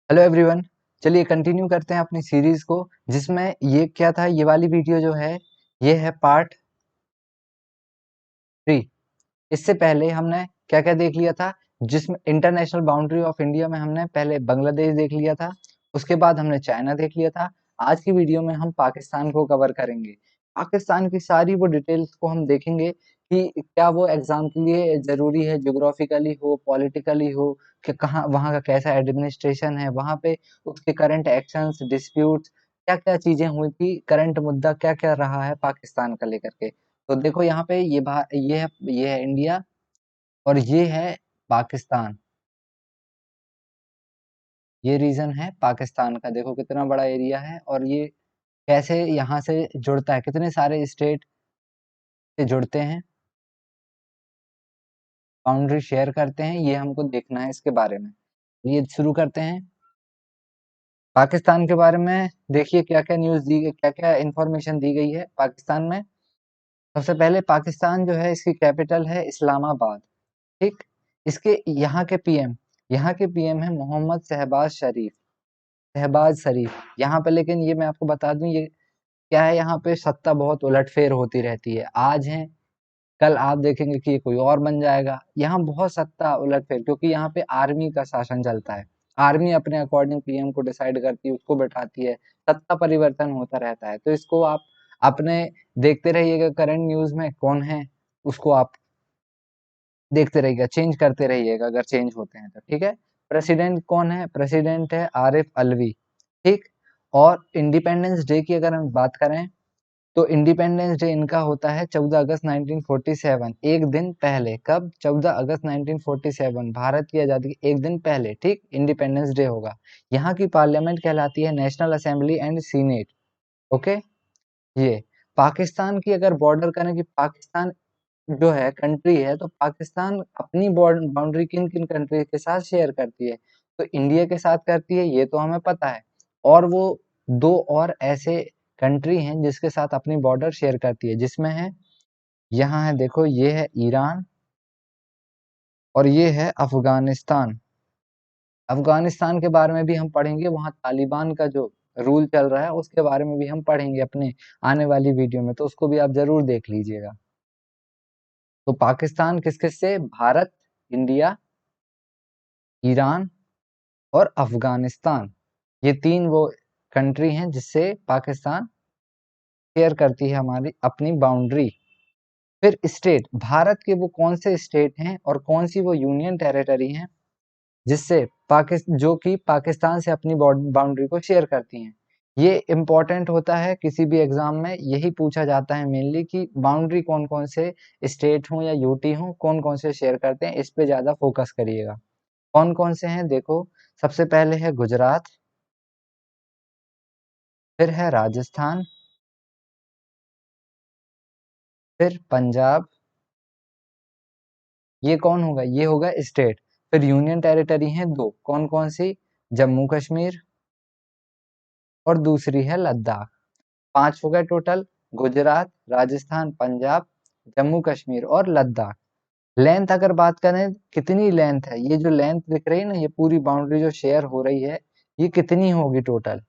Hello everyone. चलिए continue करते हैं अपनी सीरीज को, जिसमें ये क्या था, ये वाली वीडियो जो है ये है पार्ट 3। इससे पहले हमने क्या क्या देख लिया था, जिसमें इंटरनेशनल बाउंड्री ऑफ इंडिया में हमने पहले बांग्लादेश देख लिया था, उसके बाद हमने चाइना देख लिया था। आज की वीडियो में हम पाकिस्तान को कवर करेंगे। पाकिस्तान की सारी वो डिटेल्स को हम देखेंगे कि क्या वो एग्जाम के लिए जरूरी है, ज्योग्राफिकली हो, पॉलिटिकली हो, कि कहाँ वहाँ का कैसा एडमिनिस्ट्रेशन है, वहाँ पे उसके करंट एक्शंस, डिस्प्यूट्स, क्या क्या चीजें हुई थी, करंट मुद्दा क्या क्या रहा है पाकिस्तान का लेकर के। तो देखो यहाँ पे ये है इंडिया और ये है पाकिस्तान। ये रीजन है पाकिस्तान का, देखो कितना बड़ा एरिया है और ये कैसे यहाँ से जुड़ता है, कितने सारे स्टेट से जुड़ते हैं, बाउंड्री शेयर करते हैं, ये हमको देखना है इसके बारे में। ये शुरू करते हैं पाकिस्तान के बारे में। देखिए क्या क्या न्यूज़ दी गई, क्या क्या इंफॉर्मेशन दी गई है पाकिस्तान में। सबसे पहले पाकिस्तान जो है, इसकी कैपिटल है इस्लामाबाद। ठीक। इसके यहाँ के पीएम है मोहम्मद शहबाज शरीफ यहाँ पे। लेकिन ये मैं आपको बता दूं, ये क्या है, यहाँ पे सत्ता बहुत उलटफेर होती रहती है। आज है, कल आप देखेंगे कि ये कोई और बन जाएगा। यहाँ बहुत सत्ता उलटफेर, क्योंकि यहाँ पे आर्मी का शासन चलता है। आर्मी अपने अकॉर्डिंग पीएम को डिसाइड करती है, उसको बैठाती है, सत्ता परिवर्तन होता रहता है। तो इसको आप अपने देखते रहिएगा, करंट न्यूज में कौन है उसको आप देखते रहिएगा, चेंज करते रहिएगा अगर चेंज होते हैं तो। ठीक है। प्रेसिडेंट कौन है? प्रेसिडेंट है आरिफ अलवी। ठीक। और इंडिपेंडेंस डे की अगर हम बात करें, तो इंडिपेंडेंस डे इनका होता है 14 अगस्त 1947, एक दिन पहले। कब? 14 अगस्त 1947, भारत की आजादी के एक दिन पहले। ठीक, इंडिपेंडेंस डे होगा। यहाँ की पार्लियामेंट कहलाती है national assembly and senate. Okay. ये पाकिस्तान की अगर बॉर्डर करें कि पाकिस्तान जो है कंट्री है, तो पाकिस्तान अपनी बाउंड्री किन किन कंट्री के साथ शेयर करती है, तो इंडिया के साथ करती है, ये तो हमें पता है। और वो दो और ऐसे कंट्री हैं जिसके साथ अपनी बॉर्डर शेयर करती है, जिसमें है, यहाँ है देखो, ये है ईरान और ये है अफगानिस्तान। अफगानिस्तान के बारे में भी हम पढ़ेंगे, वहाँ तालिबान का जो रूल चल रहा है उसके बारे में भी हम पढ़ेंगे अपने आने वाली वीडियो में, तो उसको भी आप जरूर देख लीजिएगा। तो पाकिस्तान किस किस से? भारत, इंडिया, ईरान और अफगानिस्तान, ये तीन वो कंट्री हैं जिससे पाकिस्तान शेयर करती है हमारी अपनी बाउंड्री। फिर स्टेट, भारत के वो कौन से स्टेट हैं और कौन सी वो यूनियन टेरिटरी हैं जिससे जो कि पाकिस्तान से अपनी बाउंड्री को शेयर करती हैं। ये इम्पोर्टेंट होता है, किसी भी एग्जाम में यही पूछा जाता है मेनली, कि बाउंड्री कौन कौन से स्टेट हो या यूटी हो, कौन कौन से शेयर करते हैं, इस पे ज्यादा फोकस करिएगा। कौन कौन से हैं देखो, सबसे पहले है गुजरात, फिर है राजस्थान, फिर पंजाब। ये कौन होगा? ये होगा स्टेट। फिर यूनियन टेरिटरी हैं दो, कौन कौन सी? जम्मू कश्मीर और दूसरी है लद्दाख। पांच हो गए टोटल, गुजरात, राजस्थान, पंजाब, जम्मू कश्मीर और लद्दाख। लेंथ अगर बात करें, कितनी लेंथ है, ये जो लेंथ दिख रही है ना, ये पूरी बाउंड्री जो शेयर हो रही है, ये कितनी होगी टोटल?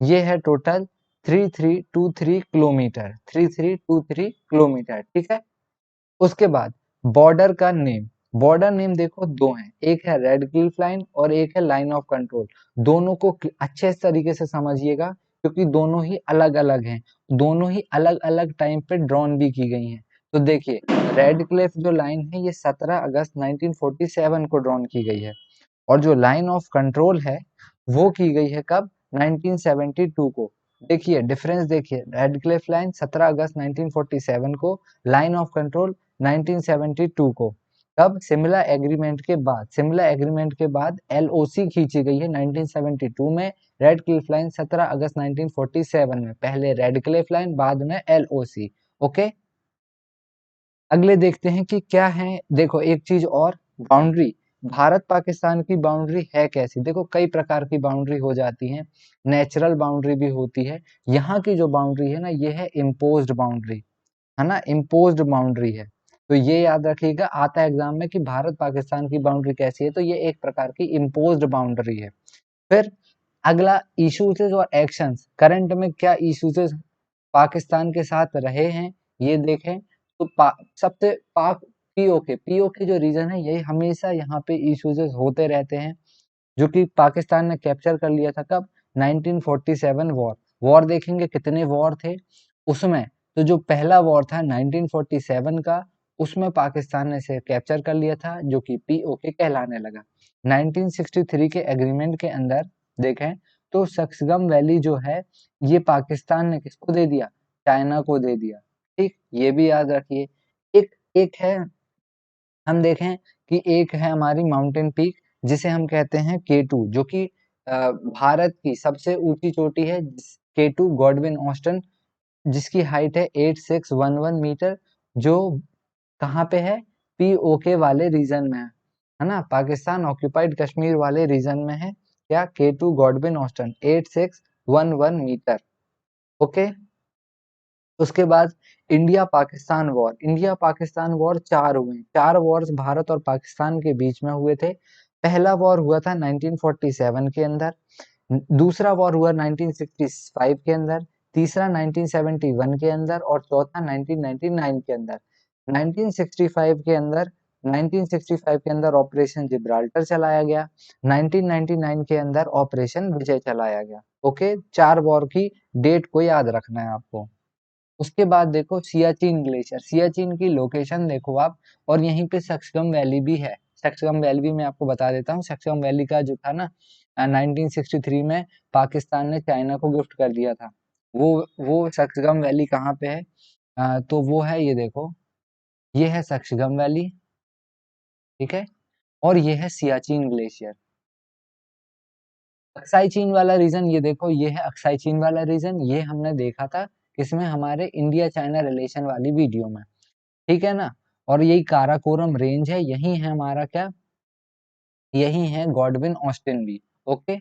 ये है टोटल 3323 किलोमीटर, 3323 किलोमीटर। ठीक है। उसके बाद बॉर्डर का नेम, बॉर्डर नेम देखो दो हैं, एक है रेड क्लिफ लाइन और एक है लाइन ऑफ कंट्रोल। दोनों को अच्छे तरीके से समझिएगा, क्योंकि दोनों ही अलग अलग हैं, दोनों ही अलग अलग टाइम पे ड्रॉन भी की गई हैं। तो देखिए, रेड क्लिफ जो लाइन है ये 17 अगस्त 1947 को ड्रॉन की गई है, और जो लाइन ऑफ कंट्रोल है वो की गई है कब? 1972 को। देखिए डिफरेंस, देखिए, रेड क्लिफ लाइन 17 अगस्त 1947 को, लाइन ऑफ कंट्रोल 1972 को। कब? सिमला एग्रीमेंट के बाद। सिमला एग्रीमेंट के बाद एलओसी खींची गई है 1972 में। रेड क्लिफ लाइन 17 अगस्त 1947 में, पहले रेड क्लिफ लाइन, बाद में एलओसी। ओके। अगले देखते हैं कि क्या है। देखो एक चीज और, बाउंड्री, भारत पाकिस्तान की बाउंड्री है कैसी? देखो कई प्रकार की बाउंड्री हो जाती है, नेचुरल बाउंड्री भी होती है। यहाँ की जो बाउंड्री है ना, ये है इम्पोज्ड बाउंड्री, है ना, इम्पोज्ड बाउंड्री है। तो ये याद रखिएगा, आता है एग्जाम में कि भारत पाकिस्तान की बाउंड्री कैसी है, तो ये एक प्रकार की इम्पोज्ड बाउंड्री है। फिर अगला इश्यूज और एक्शंस, करंट में क्या इश्यूज पाकिस्तान के साथ रहे हैं ये देखें। तो सबसे पाक पीओके जो रीजन है, ये हमेशा यहाँ पे इश्यूज होते रहते हैं, जो कि पाकिस्तान ने कैप्चर कर लिया था कब, 1947 वॉर देखेंगे कितने वॉर थे उसमें। तो जो पहला वॉर था 1947 का, उसमें पाकिस्तान ने इसे कैप्चर कर लिया था, जो कि पीओके कहलाने लगा। 1963 के एग्रीमेंट के अंदर देखें तो सक्सगम वैली जो है, ये पाकिस्तान ने किसको दे दिया, चाइना को दे दिया। ठीक, ये भी याद रखिए। एक एक है, हम देखें कि एक है हमारी माउंटेन पीक, जिसे हम कहते हैं K2, जो कि भारत की सबसे ऊंची चोटी है, K2 गॉडविन ऑस्टन, जिसकी हाइट है 8611 मीटर, जो कहाँ पे है, पीओके वाले रीजन में है ना, पाकिस्तान ऑक्यूपाइड कश्मीर वाले रीजन में है, क्या, K2 Godwin Austin 8611 metre. Okay, उसके बाद इंडिया पाकिस्तान वॉर 4 हुए, 4 वॉर्स भारत और पाकिस्तान के बीच में हुए थे। पहला वॉर हुआ था 1947 के अंदर, दूसरा वॉर हुआ 1965 के अंदर, तीसरा 1971 के अंदर और चौथा 1999 के अंदर। 1965 के अंदर 1965 के अंदर ऑपरेशन जिब्राल्टर चलाया गया, 1999 के अंदर ऑपरेशन विजय चलाया गया। ओके, 4 वॉर की डेट को याद रखना है आपको। उसके बाद देखो सियाचिन ग्लेशियर, सियाचिन की लोकेशन देखो आप, और यहीं पे सक्सगम वैली भी है। सक्सगम वैली भी मैं आपको बता देता हूँ। सक्सगम वैली का जो था ना 1963 में पाकिस्तान ने चाइना को गिफ्ट कर दिया था। वो सक्सगम वैली कहाँ पे है, तो वो है, ये देखो, ये है सक्सगम वैली, ठीक है, और ये है सियाचिन ग्लेशियर। अक्साई चीन वाला रीजन ये देखो, ये है अक्साई चीन वाला रीजन, ये हमने देखा था किसमें, हमारे इंडिया चाइना रिलेशन वाली वीडियो में, ठीक है ना। और यही काराकोरम रेंज है, यही है हमारा क्या, यही है गॉडविन ऑस्टिन भी। ओके,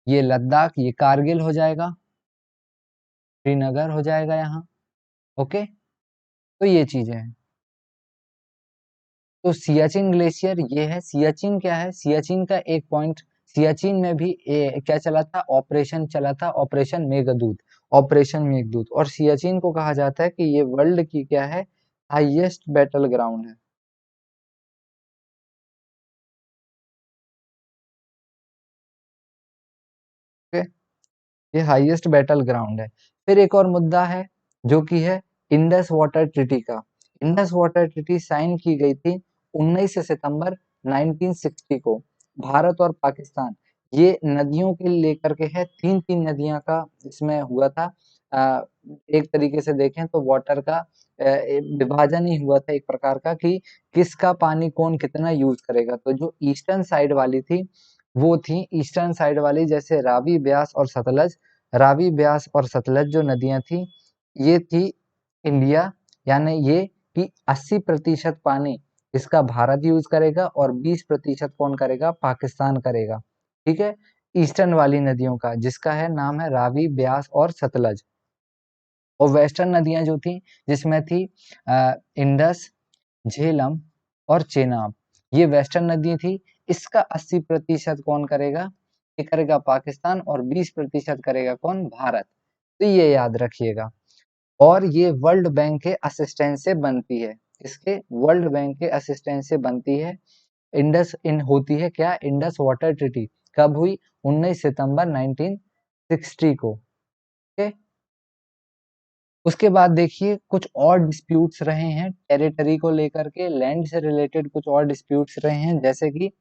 ये लद्दाख, ये कारगिल हो जाएगा, श्रीनगर हो जाएगा यहाँ। ओके, तो ये चीजें हैं। तो सियाचिन ग्लेशियर ये है, सियाचिन क्या है, सियाचिन का एक पॉइंट, सियाचिन में भी क्या चला था, ऑपरेशन चला था, ऑपरेशन मेघदूत, ऑपरेशन मेघदूत। और सियाचिन को कहा जाता है कि ये वर्ल्ड की क्या है, हाईएस्ट बैटल ग्राउंड है। ओके, ये हाईएस्ट बैटल ग्राउंड है। फिर एक और मुद्दा है, जो कि है इंडस वाटर ट्रीटी का। इंडस वाटर ट्रीटी साइन की गई थी 19 सितंबर 1960 को। भारत और पाकिस्तान, ये नदियों के लेकर के है, तीन तीन नदियां का इसमें हुआ था। अ, एक तरीके से देखें तो वाटर का विभाजन ही हुआ था एक प्रकार का, कि किसका पानी कौन कितना यूज करेगा। तो जो ईस्टर्न साइड वाली थी, वो थी ईस्टर्न साइड वाली, जैसे रावी, ब्यास और सतलज। रावी, ब्यास और सतलज जो नदियां थी, ये थी इंडिया, यानी ये कि 80% पानी इसका भारत यूज करेगा और 20% कौन करेगा, पाकिस्तान करेगा। ठीक है, ईस्टर्न वाली नदियों का, जिसका है नाम है रावी, ब्यास और सतलज। और वेस्टर्न नदियां जो थी, जिसमें थी इंडस, झेलम और चेनाब, ये वेस्टर्न नदी थी। इसका 80% कौन करेगा, ये करेगा पाकिस्तान, और 20% करेगा कौन, भारत। तो ये याद रखिएगा। और ये वर्ल्ड बैंक के असिस्टेंस से बनती है, इसके वर्ल्ड बैंक के असिस्टेंस से बनती है। इंडस इन होती है क्या, इंडस वाटर ट्रीटी कब हुई, 19 सितंबर 1960 को। ओके, उसके बाद देखिए कुछ और डिस्प्यूट्स रहे हैं टेरिटरी को लेकर के, लैंड से रिलेटेड कुछ और डिस्प्यूट्स रहे हैं, जैसे कि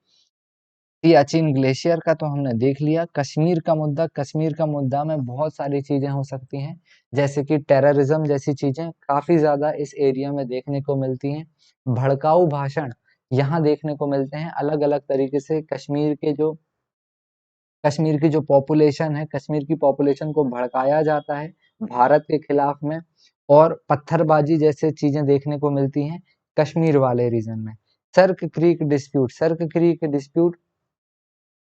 सियाचिन ग्लेशियर का तो हमने देख लिया। कश्मीर का मुद्दा, कश्मीर का मुद्दा में बहुत सारी चीजें हो सकती हैं, जैसे कि टेररिज्म जैसी चीजें काफी ज्यादा इस एरिया में देखने को मिलती हैं। भड़काऊ भाषण यहाँ देखने को मिलते हैं, अलग अलग तरीके से कश्मीर की जो पॉपुलेशन है, कश्मीर की पॉपुलेशन को भड़काया जाता है भारत के खिलाफ में। और पत्थरबाजी जैसे चीजें देखने को मिलती हैं कश्मीर वाले रीजन में। सर्क क्रीक डिस्प्यूट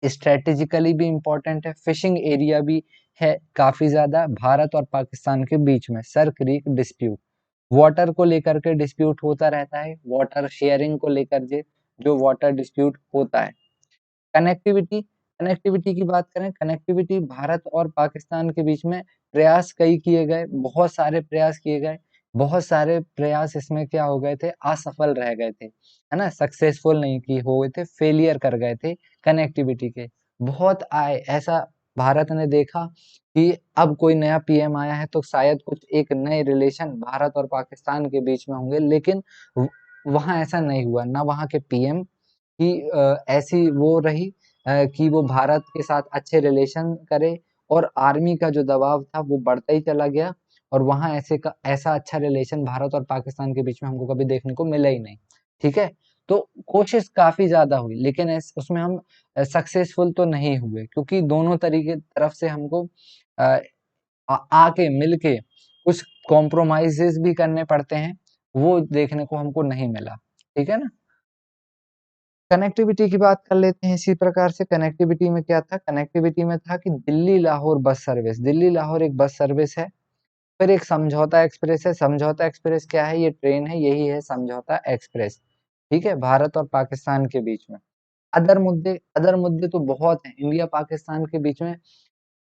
स्ट्रेटेजिकली भी इम्पोर्टेंट है, फिशिंग एरिया भी है काफी ज्यादा भारत और पाकिस्तान के बीच में, सर्क क्रीक डिस्प्यूट। वाटर को लेकर के डिस्प्यूट होता रहता है, वाटर शेयरिंग को लेकर जो वाटर डिस्प्यूट होता है। कनेक्टिविटी कनेक्टिविटी की बात करें, कनेक्टिविटी भारत और पाकिस्तान के बीच में प्रयास कई किए गए, बहुत सारे प्रयास किए गए, बहुत सारे प्रयास इसमें क्या हो गए थे, असफल रह गए थे, है ना, सक्सेसफुल नहीं की हो गए थे, फेलियर कर गए थे कनेक्टिविटी के। बहुत आए ऐसा भारत ने देखा कि अब कोई नया पीएम आया है तो शायद कुछ एक नए रिलेशन भारत और पाकिस्तान के बीच में होंगे, लेकिन वहां ऐसा नहीं हुआ। ना वहां के पीएम कि ऐसी वो रही कि वो भारत के साथ अच्छे रिलेशन करे, और आर्मी का जो दबाव था वो बढ़ता ही चला गया, और वहाँ ऐसा अच्छा रिलेशन भारत और पाकिस्तान के बीच में हमको कभी देखने को मिला ही नहीं। ठीक है, तो कोशिश काफी ज्यादा हुई, लेकिन उसमें हम सक्सेसफुल तो नहीं हुए, क्योंकि दोनों तरीके तरफ से हमको अ, आके मिलके कुछ कॉम्प्रोमाइजेस भी करने पड़ते हैं, वो देखने को हमको नहीं मिला। ठीक है ना। कनेक्टिविटी की बात कर लेते हैं इसी प्रकार से। कनेक्टिविटी में क्या था, कनेक्टिविटी में था कि दिल्ली लाहौर बस सर्विस, दिल्ली लाहौर एक बस सर्विस है। फिर एक समझौता एक्सप्रेस है। समझौता एक्सप्रेस क्या है, ये ट्रेन है, यही है समझौता एक्सप्रेस। ठीक है, भारत और पाकिस्तान के बीच में। अदर मुद्दे तो बहुत हैं इंडिया पाकिस्तान के बीच में।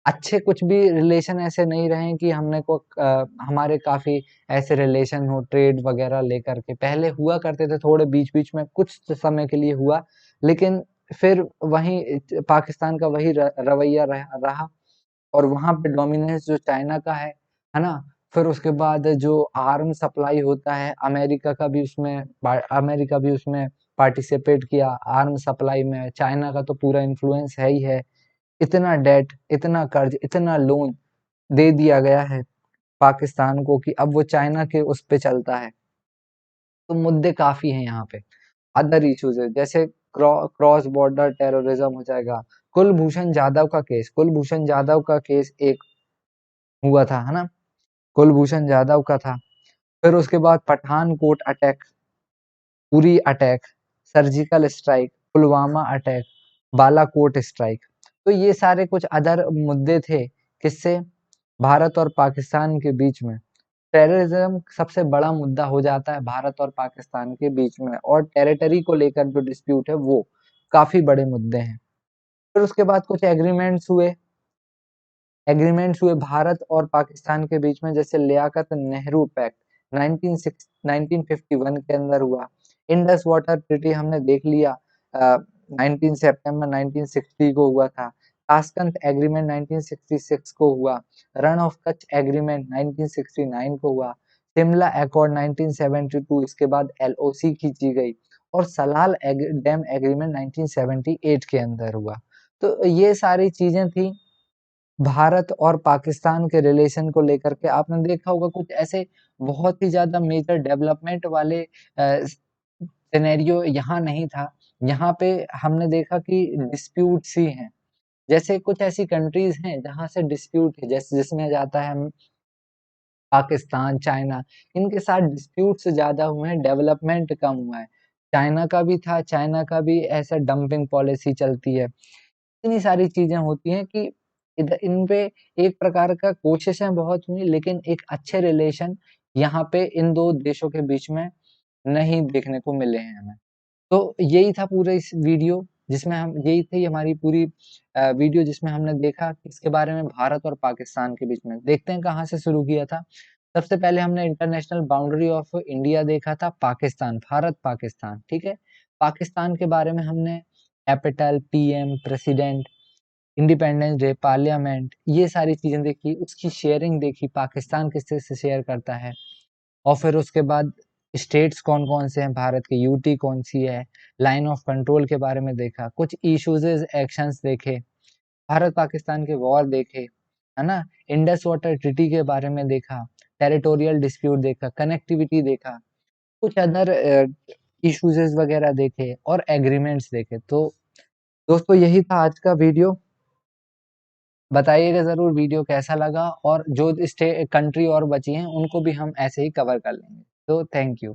अच्छे कुछ भी रिलेशन ऐसे नहीं रहे कि हमारे काफी ऐसे रिलेशन हो ट्रेड वगैरह लेकर के, पहले हुआ करते थे थोड़े बीच बीच में, कुछ समय के लिए हुआ, लेकिन फिर वही पाकिस्तान का वही रवैया रहा, और वहां पे डोमिनेंस जो चाइना का है ना। फिर उसके बाद जो आर्म सप्लाई होता है, अमेरिका भी उसमें पार्टिसिपेट किया आर्म सप्लाई में। चाइना का तो पूरा इन्फ्लुएंस है ही है। इतना डेट, इतना कर्ज, इतना लोन दे दिया गया है पाकिस्तान को कि अब वो चाइना के उस पे चलता है। तो मुद्दे काफी हैं यहाँ पे। अदर इश्यूज है, जैसे क्रॉस बॉर्डर टेररिज्म हो जाएगा। कुलभूषण जाधव का केस एक हुआ था, है ना, कुलभूषण जाधव का था। फिर उसके बाद Pathankot attack, Uri attack, surgical strike, Pulwama attack, Balakot strike. तो ये सारे कुछ अदर मुद्दे थे, किससे, भारत और पाकिस्तान के बीच में। टेररिज्म सबसे बड़ा मुद्दा हो जाता है भारत और पाकिस्तान के बीच में, और टेरिटरी को लेकर जो डिस्प्यूट है वो काफी बड़े मुद्दे हैं। फिर उसके बाद कुछ एग्रीमेंट्स हुए भारत और पाकिस्तान के बीच में, जैसे लियाकत नेहरू पैक्ट 1951 के अंदर हुआ। इंडस वाटर ट्रीटी हमने देख लिया, 19 सितंबर 1960 को हुआ था। ताशकंद एग्रीमेंट 1966 को हुआ। रण ऑफ कच्छ एग्रीमेंट 1969 को हुआ। शिमला अकॉर्ड 1972, इसके बाद एलओसी खींची गई, और सलाल डैम एग्रीमेंट 1978 के अंदर हुआ। तो ये सारी चीजें थी भारत और पाकिस्तान के रिलेशन को लेकर के। आपने देखा होगा कुछ ऐसे बहुत ही ज्यादा मेजर डेवलपमेंट वाले सिनेरियो यहाँ नहीं था। यहाँ पे हमने देखा कि डिस्प्यूट्स ही हैं। जैसे कुछ ऐसी कंट्रीज हैं जहाँ से डिस्प्यूट है, जैसे जिसमें जाता है पाकिस्तान, चाइना, इनके साथ डिस्प्यूट्स ज्यादा हुए हैं, डेवलपमेंट कम हुआ है। चाइना का भी था, चाइना का भी ऐसा डंपिंग पॉलिसी चलती है। इतनी सारी चीजें होती हैं कि इधर इन पे एक प्रकार का कोशिशें बहुत हुई, लेकिन एक अच्छे रिलेशन यहाँ पे इन दो देशों के बीच में नहीं देखने को मिले हैं हमें। तो यही था पूरे इस वीडियो, जिसमें हम यही थी हमारी पूरी वीडियो, जिसमें हमने देखा कि इसके बारे में भारत और पाकिस्तान के बीच में। देखते हैं कहाँ से शुरू किया था। सबसे पहले हमने इंटरनेशनल बाउंड्री ऑफ इंडिया देखा था, पाकिस्तान, भारत पाकिस्तान। ठीक है, पाकिस्तान के बारे में हमने capital, PM, president, independence day, parliament, ये सारी चीजें देखी, उसकी शेयरिंग देखी, पाकिस्तान किससे से शेयर करता है, और फिर उसके बाद स्टेट्स कौन कौन से हैं भारत के, यूटी कौन सी है, लाइन ऑफ कंट्रोल के बारे में देखा, कुछ इश्यूज एक्शंस देखे, भारत पाकिस्तान के वॉर देखे, है ना, इंडस वाटर ट्रीटी के बारे में देखा, टेरिटोरियल डिस्प्यूट देखा, कनेक्टिविटी देखा, कुछ अदर इश्यूज वगैरह देखे, और एग्रीमेंट्स देखे। तो दोस्तों यही था आज का वीडियो। बताइएगा ज़रूर वीडियो कैसा लगा, और जो कंट्री और बची हैं उनको भी हम ऐसे ही कवर कर लेंगे। तो थैंक यू।